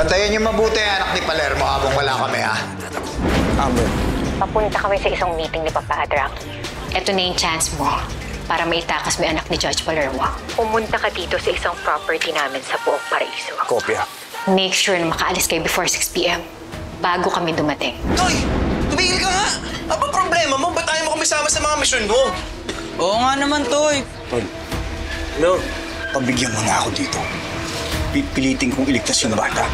Bantayan niyo mabuti ang anak ni Palermo habang wala kami, ha? Amen. Papunta kami sa isang meeting ni Papa Adrak. Ito na yung chance mo para maitakas mo yung anak ni Judge Palermo. Pumunta ka dito sa isang property namin sa buong Paraiso. Kopya. Make sure na makaalis kayo before 6 p.m. bago kami dumating. Toy! Tumigil ka nga! Ano problema mo? Ba't ayaw mo kami sama sa mga misyon mo? Oo nga naman, Toy. Tol, No. pabigyan mo na ako dito. Pipilitin kong iligtas yung bata.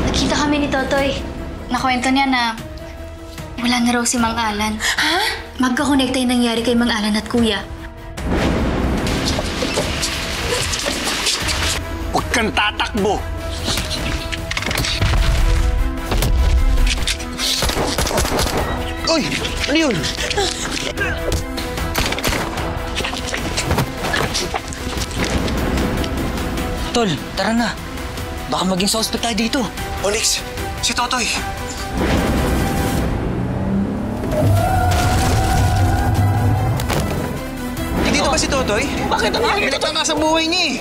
Nakita kami ni Totoy. Nakwento niya na wala na raw si Mang Alan. Ha? Magkakonekta yung nangyari kay Mang Alan at Kuya. Huwag kang tatakbo! Uy! Ano yun? Tol, tara na. Baka maging suspect tayo dito. Onyx, si Totoy. Hindi na ba si Totoy? Bakit ang nakikita ka nga sa buhay niya eh?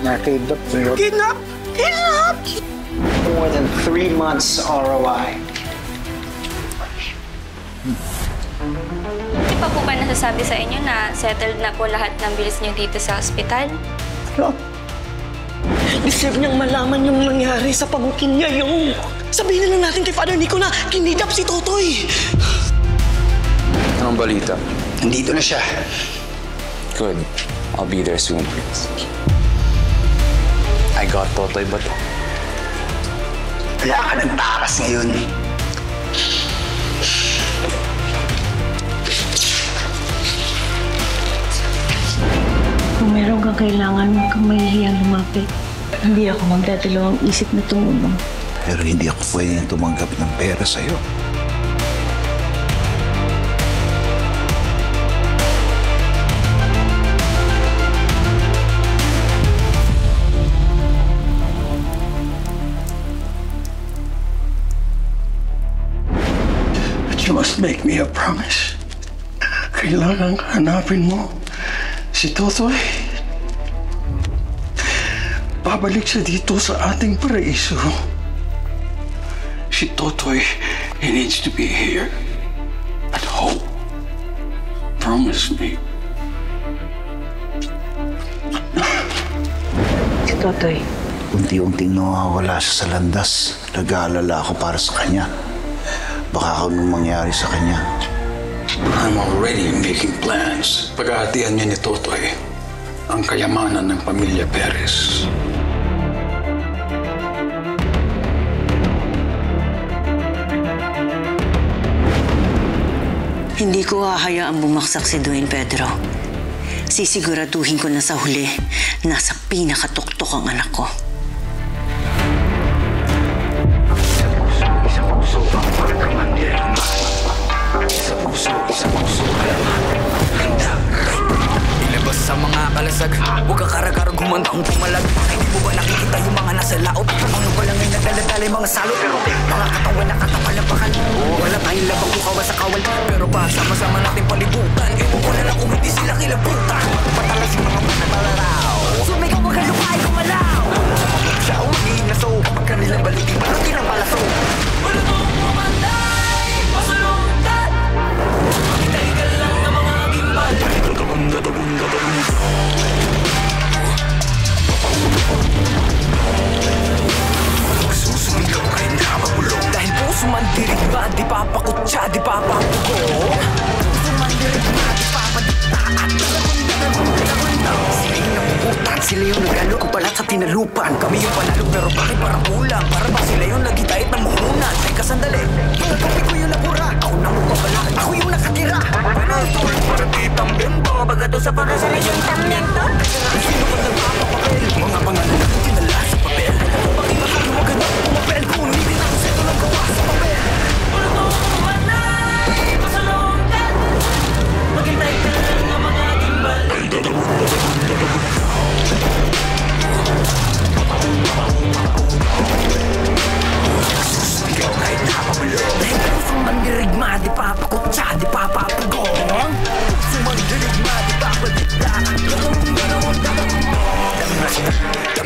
Nakidnap niyo. Kidnap? Kidnap? More than 3 months ROI. Hindi pa po ba nasasabi sa inyo na settled na po lahat ng bilis niyo dito sa ospital? Deserve niyang malaman yung nangyari sa pamangkin niya yung... Sabihin na lang natin kay Father Nico na kinidnap si Totoy. Anong balita? Nandito na siya. Good. I'll be there soon. I got Totoy Bato. Wala ka ng takas ngayon. Kung meron kang kailangan, huwag kang mahihiyang lumapit. Hindi ako magdadalawang isip na tumulong. Pero hindi ako pwedeng tumanggap ng pera sa'yo. But you must make me a promise. Kailangan hanapin mo si Totoy. Babalik siya dito sa ating paraiso. Si Totoy, he needs to be here at home. Promise me. Si Totoy. Unti-unting nawawala siya sa landas. Nag-aalala ako para sa kanya. Baka anong mangyari sa kanya. I'm already making plans. Paghahatian niya ni Totoy ang kayamanan ng pamilya Perez. Hindi ko hahayaang bumaksak si Dwayne Pedro. Sisiguraduhin ko na sa huli, nasa pinakatuktok ang anak ko. Ilabas sa mga kalasag. Huwag ka karagarag humanda kung pumalag. Hindi mo ba nakikita yung mga nasa laot? Ano pa lang yung nagdaladala yung mga salot? Mga katawan na katapalapakan. Wala tayong labang kukawa sa kawal. Pero pa sama-sama natin palibutan. Ewan ko na lang kung hindi sila kilabutan. Patalas yung mga panalaraw. Sumigaw mo kalukay kumalaw. Siya ang magiging naso. Kapag kanilang balikin, malaki ng palaso. Wala mo pumanday, pasuluntan. Makitaigal lang ng mga gimbal. Susumigaw kayo na mabulong. Dahil puso man dirigma, di papakutsa, di papapuko. Puso man dirigma, di papadikta. At sila yung napuputan, sila yung nagalo ko pala sa tinalupan. Kami yung panalo pero bakit parang kulang? Para ba sila yung nagitahit ng muhunan? Teka sandali, yung nagkapi ko yung nabura. Ako na mo babala, ako yung nakatira. Pero ito ay para di tambento. Baga to sa para sa lesyong tambento. Sino ba nagpapapapel? Mga pangalan na tinala sa papel. Bakit huwag ka na pumapel? Kung hindi na kasi ito lang gawa sa papel. Wala mo kumanay, pasalungkat. Maghintay ka lang ng mga gimbal. Susumigaw kahit napapulong. Dahil puso man dirigma, di papakutsa, di papapagong. Puso man dirigma, di papadikta.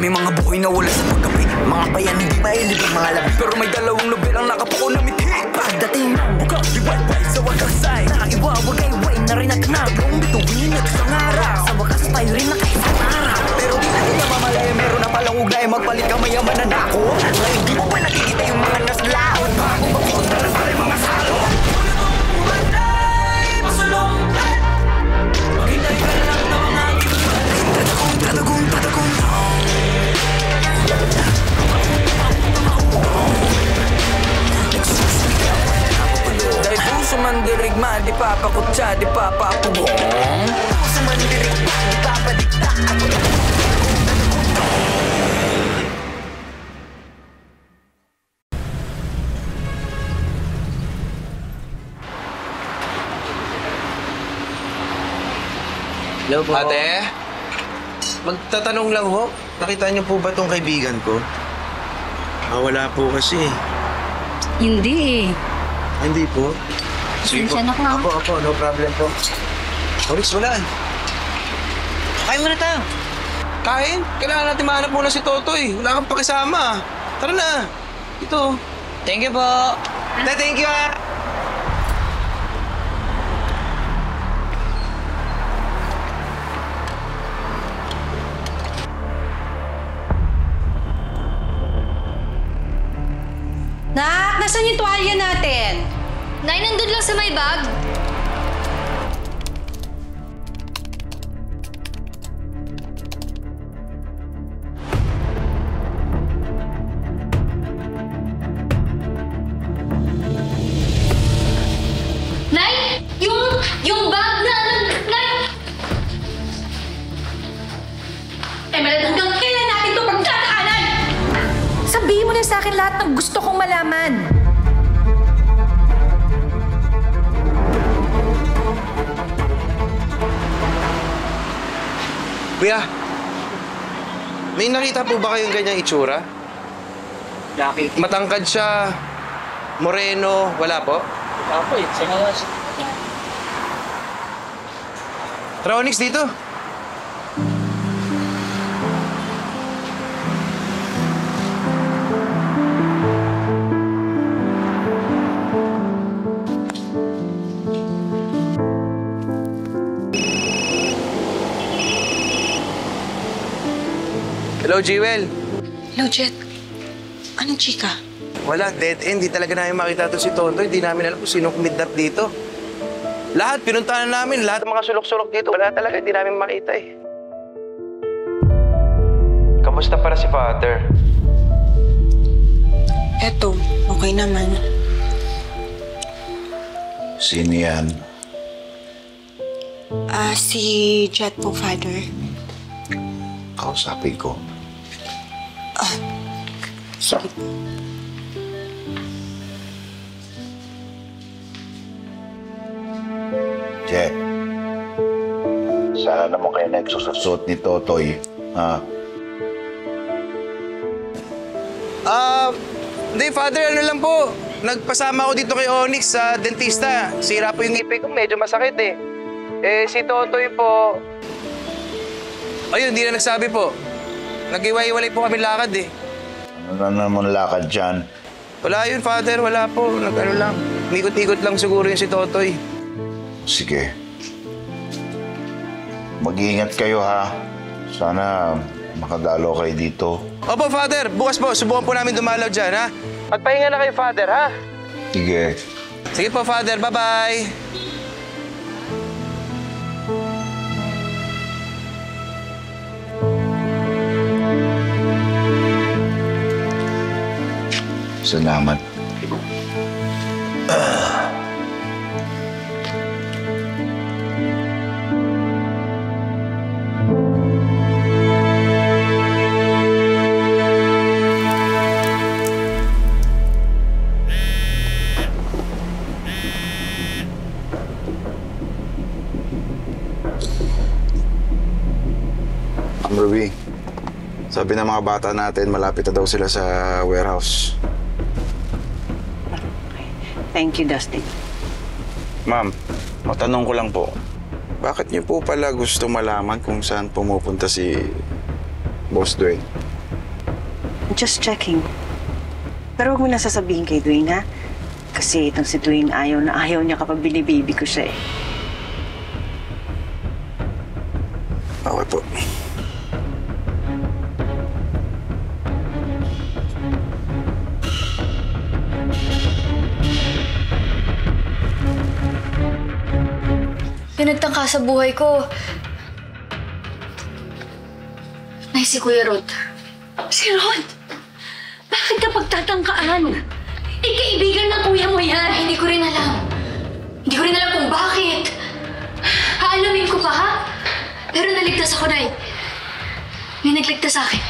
May mga buhay na wala sa pagkapi. Mga bayan hindi mahilig ang mga labi. Pero may dalawang nobel ang nakapuko na mithi. Pagdating ng buka, liwalway sa wakas ay nakaiwawagay-way na rin at nagong bituin at isang araw. Sa wakas tayo rin na kaisang araw. Pero di natin namamalaya, meron na palang ugnay. Magpalit ka mayaman na nako. Ngayon di mo ba nakikita yung mga nasa laot? Bago magpunta na pala yung mga salo. Maghintay ka lang na mga Tadagong dahil puso man dirigma, di papakutsa, di papapugong. Puso man dirigma, di papadikta. Hello po. Ate, magtatanong lang ho. Nakita niyo po ba tong kaibigan ko? Wala po kasi. Hindi eh. Hindi po. Pasensya na ko. Opo, no problem po. Onyx, wala. Kain muna tayo. Kain? Kailangan natin mahanap muna si Totoy. Wala kang pakisama. Tara na. Ito. Thank you po. Thank you ah. Nak, nasan yung tuwalya natin? Nay, nandun lang sa may bag. Nay! Yung bag na Nay! Emerald, hanggang kailan natin ito pagdadaanan? Sabihin mo na sa akin lahat ng gusto kong malaman. Kuya, may nakita po ba kayong ganyang itsura? Matangkad siya, moreno, wala po? Wala po eh. Saan nga siya? Tara, Onyx, dito. Hello, Jewel. Hello, Jet. Anong chika? Wala, dead end. Di talaga namin makita to si Tonto. Hindi namin alam kung sino kumidnap dito. Lahat, pinuntahan namin. Lahat ng mga sulok-sulok dito. Wala talaga, hindi namin makita eh. Kamusta para si Father? Eto, okay naman. Sino yan? Si Jet po, Father. Kausapin ko. Sige. Jack, sana naman kayo nagsusot ni Totoy, ha? Hindi, Father, ano lang po. Nagpasama ako dito kay Onyx sa dentista. Sira po yung ngipin ko, medyo masakit eh. Si Totoy po... Ayun, hindi na nagsabi po. Nag-iwalay po kami lakad eh. Ano na naman lakad dyan? Wala yun, Father. Wala po. Nag-ano lang. Mikot-ikot lang siguro yun si Totoy. Sige. Mag-iingat kayo, ha? Sana makadalo kayo dito. Opo, Father. Bukas po. Subukan po namin dumalaw dyan, ha? Magpahinga na kayo, Father, ha? Sige. Sige po, Father. Bye-bye. Salamat. Ruby, sabi ng mga bata natin, malapit na daw sila sa warehouse. Thank you, Dustin. Ma'am, matanong ko lang po. Bakit niyo po pala gusto malaman kung saan pumupunta si Boss Dwayne? Just checking. Pero huwag mo na sasabihin kay Dwayne, ha? Kasi itong si Dwayne ayaw na ayaw niya kapag binibaby ko siya eh. Okay po. Pinagtangka sa buhay ko. Ay, si Kuya Rod. Si Rod? Bakit ka pagtatangkaan? Kaibigan ng kuya mo yan. Hindi ko rin alam. Hindi ko rin alam kung bakit. Haalamin ko pa, ha? Pero naligtas ako, Nay. May nagligtas sa akin.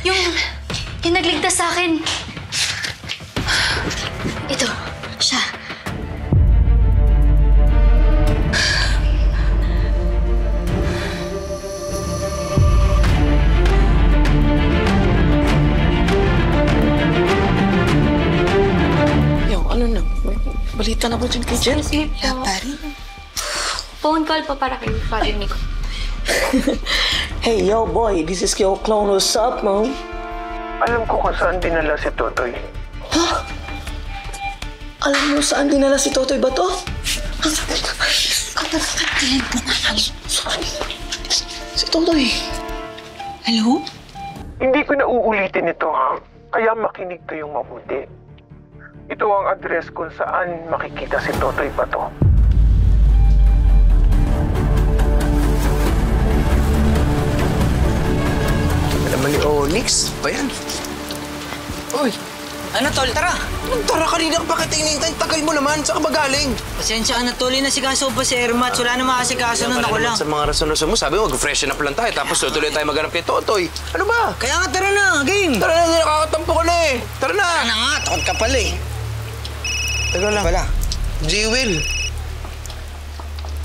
Yung nagligtas sa akin. Ito, siya. Balita na po dyan kay Jen. Pari. Phone call pa para kay Father Nico. Hey, yo, boy. This is your clone. What's up, mo? Alam ko kung saan dinala si Totoy. Ha? Alam mo saan dinala si Totoy ba to? Si Totoy. Hello? Hindi ko na uulitin ito, ha? Kaya makinig kayong mabuti. Ito ang address kung saan makikita si Totoy Bato. Naman ni Onyx ba yan? Uy! Ano, Tol? Tara! Tara, kanina ka bakit hinihintay? Tagal mo naman. Saan ka ba galing? Pasensya ka na, Tol. Nasikaso pa si Ermat. Wala na makasikaso nun ako lang. Sa mga rason-rason mo, sabi mo, mag-freshen up lang tayo. Tapos tutuloy tayo maghanap kay Totoy. Ano ba? Kaya nga, tara na. Game! Tara na, nakakatampo ka na eh. Tara na! Tara na nga, takot ka pala eh. Teka lang. Wala. Jewel!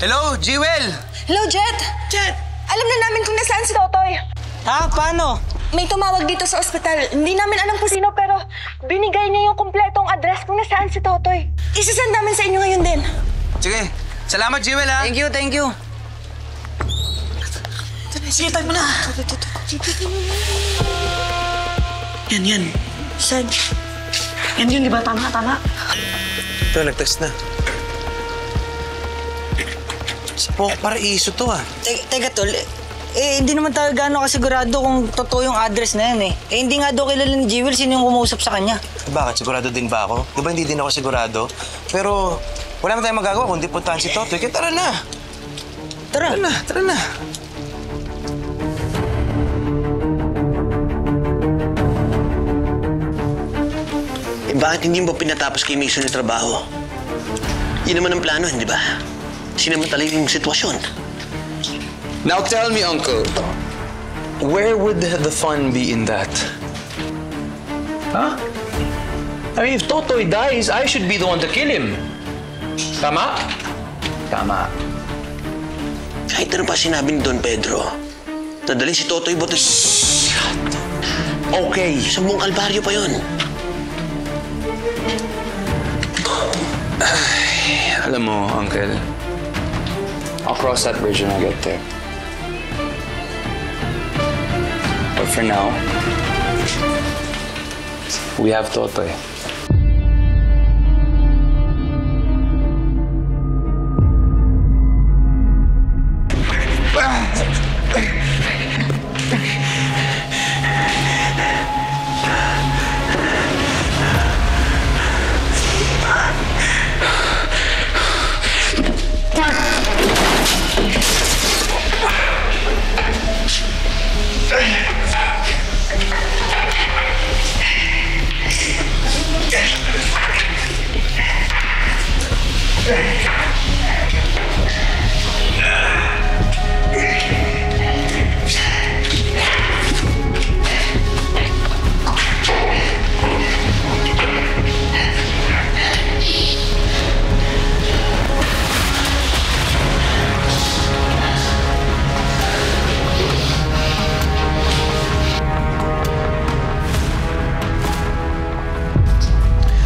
Hello, Jewel! Hello, Jet! Jet! Alam na namin kung nasaan si Totoy. Ha? Paano? May tumawag dito sa ospital. Hindi namin alam kung sino, pero binigay niya yung kumpletong address kung nasaan si Totoy. Isasend namin sa inyo ngayon din. Sige. Salamat, Jewel, ha? Thank you, thank you. Sige, tayo mo na. Yan. Saan? Yan yun, di ba? Tama. Ito, nag-text na. Sa Paraiso to, ha? Teka, Tol. Hindi naman tayo gano'ng kasigurado kung totoo yung address na yan eh. Hindi nga daw kilala ni Jewel sino yung kumausap sa kanya. Bakit? Sigurado din ba ako? Di ba hindi din ako sigurado? Pero wala na tayong magagawa kundi puntahan si Totoy. Kaya tara na! Tara na! Bakit hindi mo pinatapos kay Mason yung trabaho? Yun naman ang plano, hindi ba? Sinamantala yung sitwasyon. Now tell me, Uncle, where would the fun be in that? Huh? I mean, if Totoy dies, I should be the one to kill him. Tama? Tama. Kahit ano pa sinabi ni Don Pedro, dadalhin si Totoy Bato. Okay. Sa buong kalbaryo pa yun. Alam mo, Uncle, I'll cross that bridge when I get there. But for now, we have Totoy.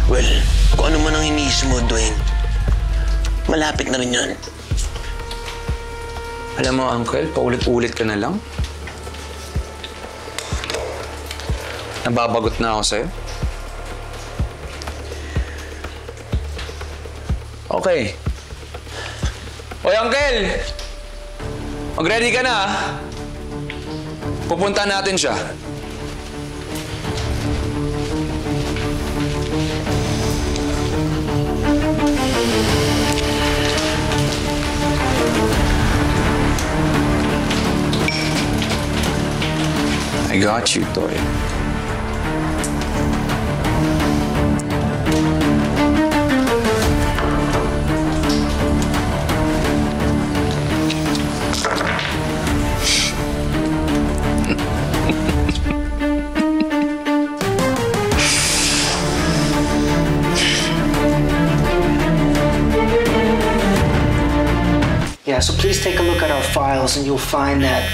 Well, kung ano man ang iniisip mo, Dwayne, malapit na rin yan. Alam mo, Uncle, paulit-ulit ka na lang. Nababagot na ako sa'yo. Okay. Oy, Uncle! Mag-ready ka na, pupunta natin siya. I got you, Toy. Yeah, so please take a look at our files and you'll find that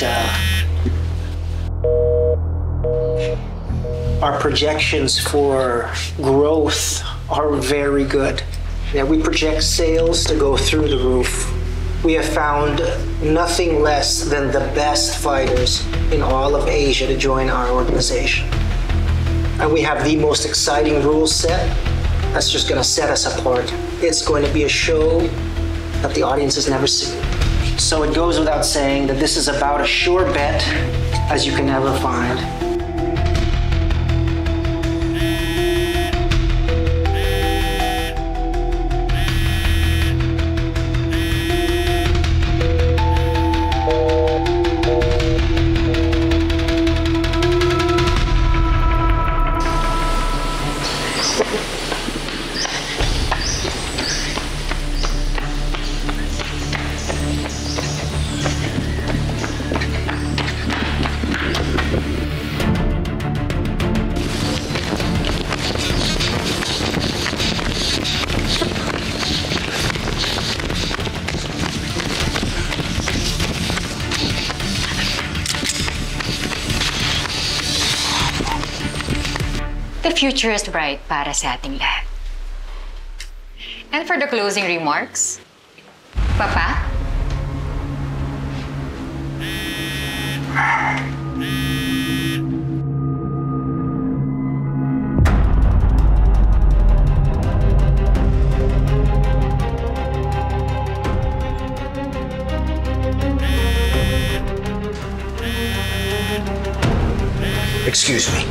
our projections for growth are very good. Yeah, we project sales to go through the roof. We have found nothing less than the best fighters in all of Asia to join our organization. And we have the most exciting rules set that's just gonna set us apart. It's going to be a show that the audience has never seen. So it goes without saying that this is about as sure bet as you can ever find. The future is bright para sa ating lahat. And for the closing remarks, Papa? Excuse me.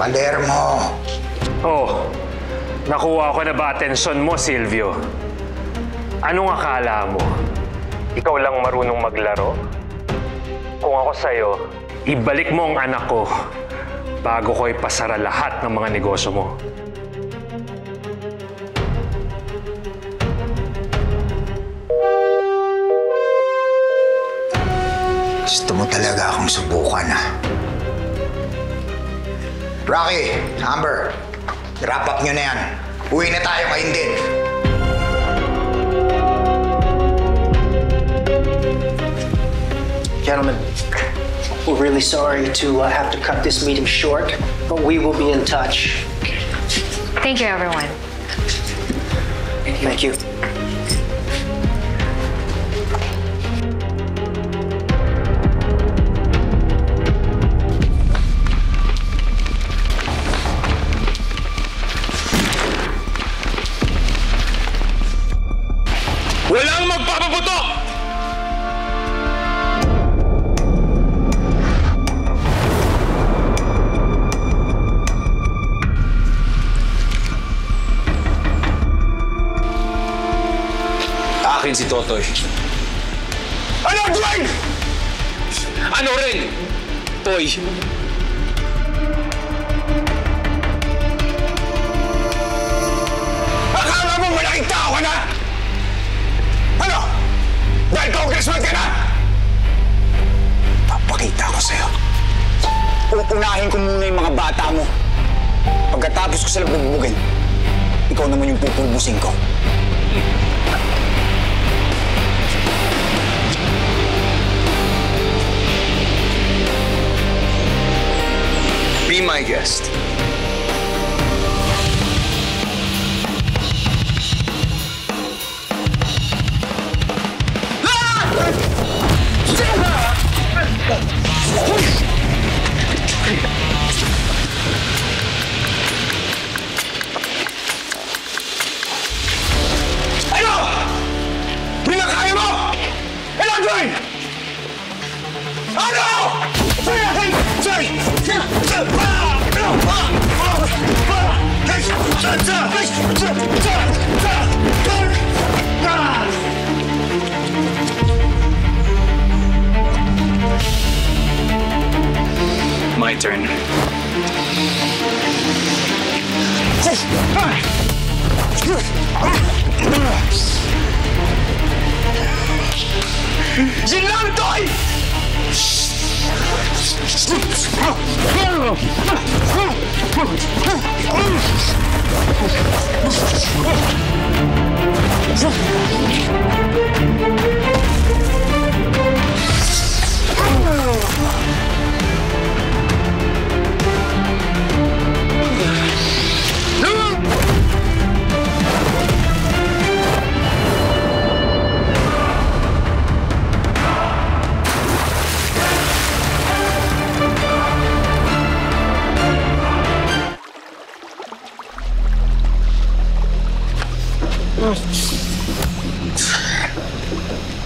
Palermo! Oh, nakuha ko na ba atensyon mo, Silvio? Anong akala mo? Ikaw lang marunong maglaro? Kung ako sa'yo, ibalik mo ang anak ko bago ko ipasara lahat ng mga negosyo mo. Gusto mo talaga akong subukan, ha? Rocky, Amber, wrap up nyo na yan. Uwi na tayo ngayon din. Gentlemen, we're really sorry to have to cut this meeting short, but we will be in touch. Thank you, everyone. Thank you. Walang magpapaputok! Akin si Totoy. Ano, Dwayne? Ano rin? Toy. Akala mo malaking tao ka na? Ano? Dahil congressman ka na? Papakita ko sa'yo. Uunahin ko muna yung mga bata mo. Pagkatapos ko sila bugbugin, ikaw naman yung pupulbusin ko. Be my guest. Ano? Pinakain mo! Ano, Joy? Ano? My turn. Yun lang, Toy!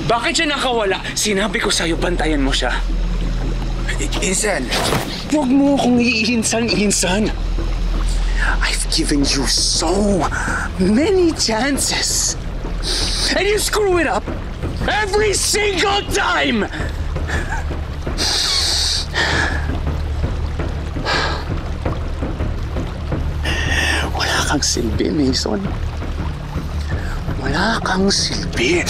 Bakit siya nakawala? Sinabi ko sa'yo, bantayan mo siya. Insan, huwag mo akong iinsan. I've given you so many chances. And you screw it up every single time! Wala kang silbi, Mason. Wala kang silbi.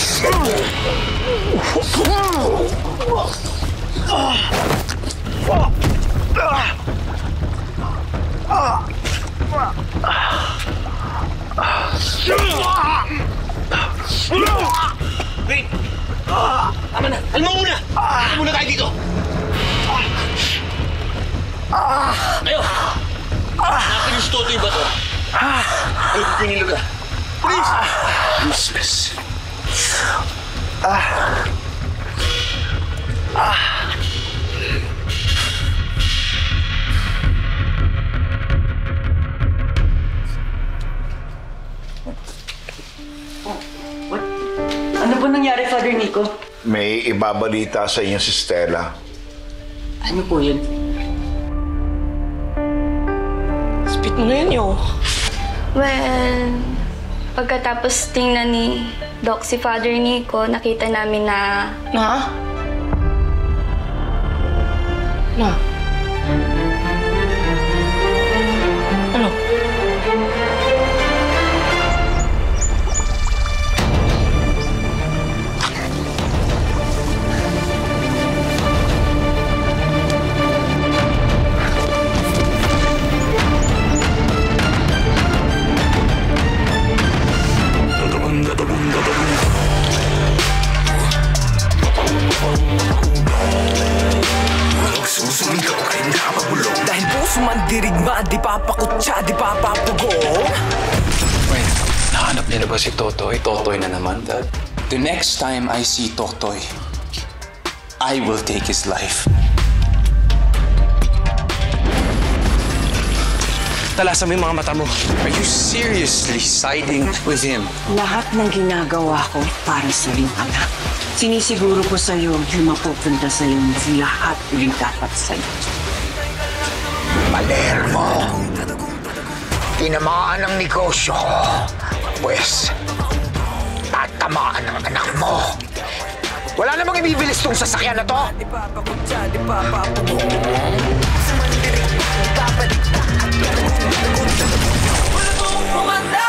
Wait! Tama na! Alam mo muna! Muna tayo dito! Ayo! Nakinis Totoy ba to? Ay, pinilo ka! Please! Useless. Ano po nangyari, Father Nico? May ibabalita sa inyo si Stella. Ano po yun? Spit mo na yun, yo. Well, pagkatapos tingnan ni Doc si Father Nico, nakita namin na... Na? Na? Ano? Dahil puso man dirigma, di papakutsa, di papapugo. Wait, nahanap nila ba si Totoy? Totoy na naman, Dad. The next time I see Totoy, I will take his life. Talasan mo yung mga mata mo. Are you seriously siding with him? Lahat ng ginagawa ko para sa iyong anak. Sinisiguro ko sa iyo na mapupunta sa iyo lahat ng dapat sa iyo. Palermo, tinamaan ang negosyo ko. Pwes, tatamaan ang anak mo. Wala namang ibibilis tong sasakyan na to. Wala